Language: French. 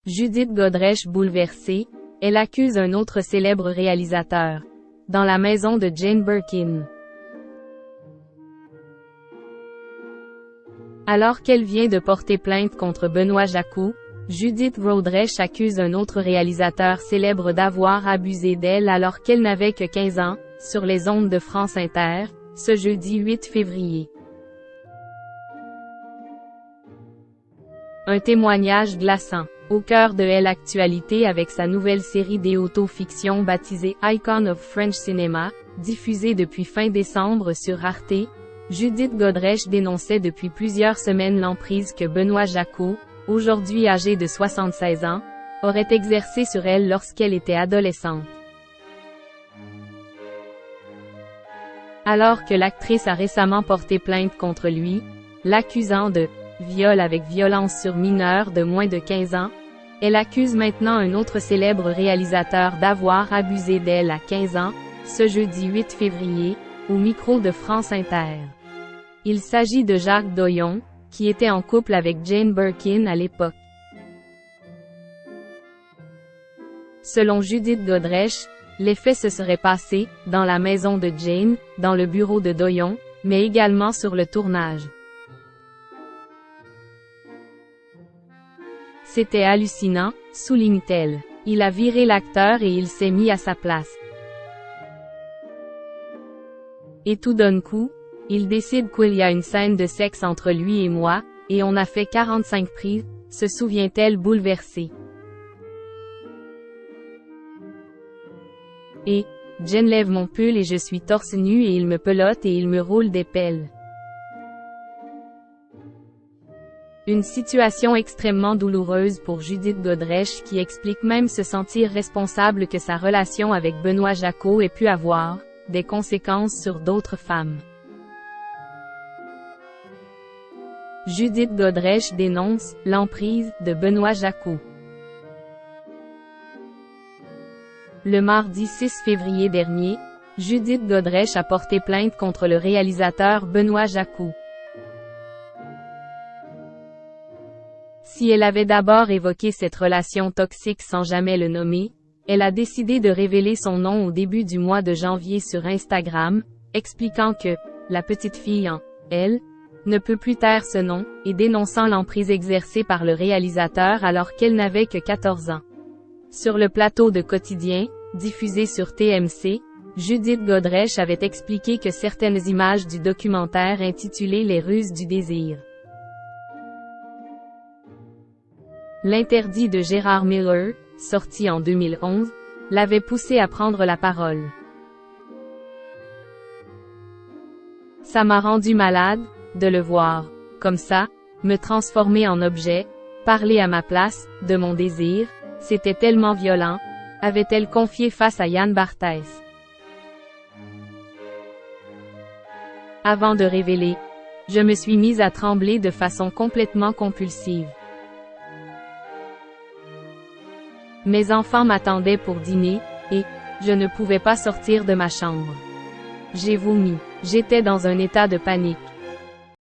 Judith Godrèche bouleversée, elle accuse un autre célèbre réalisateur. Dans la maison de Jane Birkin. Alors qu'elle vient de porter plainte contre Benoît Jacquot, Judith Godrèche accuse un autre réalisateur célèbre d'avoir abusé d'elle alors qu'elle n'avait que 15 ans, sur les ondes de France Inter, ce jeudi 8 février. Un témoignage glaçant. Au cœur de l'actualité avec sa nouvelle série d'auto-fiction baptisée Icon of French Cinema, diffusée depuis fin décembre sur Arte, Judith Godrèche dénonçait depuis plusieurs semaines l'emprise que Benoît Jacquot, aujourd'hui âgé de 76 ans, aurait exercée sur elle lorsqu'elle était adolescente. Alors que l'actrice a récemment porté plainte contre lui, l'accusant de viol avec violence sur mineur de moins de 15 ans, elle accuse maintenant un autre célèbre réalisateur d'avoir abusé d'elle à 15 ans, ce jeudi 8 février, au micro de France Inter. Il s'agit de Jacques Doyon, qui était en couple avec Jane Birkin à l'époque. Selon Judith Godrèche, les faits se seraient passés, dans la maison de Jane, dans le bureau de Doyon, mais également sur le tournage. C'était hallucinant, souligne-t-elle. Il a viré l'acteur et il s'est mis à sa place. Et tout d'un coup, il décide qu'il y a une scène de sexe entre lui et moi, et on a fait 45 prises, se souvient-elle bouleversée. Et, Jane lève mon pull et je suis torse nu et il me pelote et il me roule des pelles. Une situation extrêmement douloureuse pour Judith Godrèche qui explique même se sentir responsable que sa relation avec Benoît Jacquot ait pu avoir des conséquences sur d'autres femmes. Judith Godrèche dénonce l'emprise de Benoît Jacquot. Le mardi 6 février dernier, Judith Godrèche a porté plainte contre le réalisateur Benoît Jacquot. Si elle avait d'abord évoqué cette relation toxique sans jamais le nommer, elle a décidé de révéler son nom au début du mois de janvier sur Instagram, expliquant que la petite fille en elle ne peut plus taire ce nom, et dénonçant l'emprise exercée par le réalisateur alors qu'elle n'avait que 14 ans. Sur le plateau de Quotidien, diffusé sur TMC, Judith Godrèche avait expliqué que certaines images du documentaire intitulé Les ruses du désir. L'interdit de Gérard Miller, sorti en 2011, l'avait poussée à prendre la parole. Ça m'a rendu malade, de le voir, comme ça, me transformer en objet, parler à ma place, de mon désir, c'était tellement violent, avait-elle confié face à Yann Barthès. Avant de révéler, je me suis mise à trembler de façon complètement compulsive. Mes enfants m'attendaient pour dîner, et je ne pouvais pas sortir de ma chambre. J'ai vomi. J'étais dans un état de panique.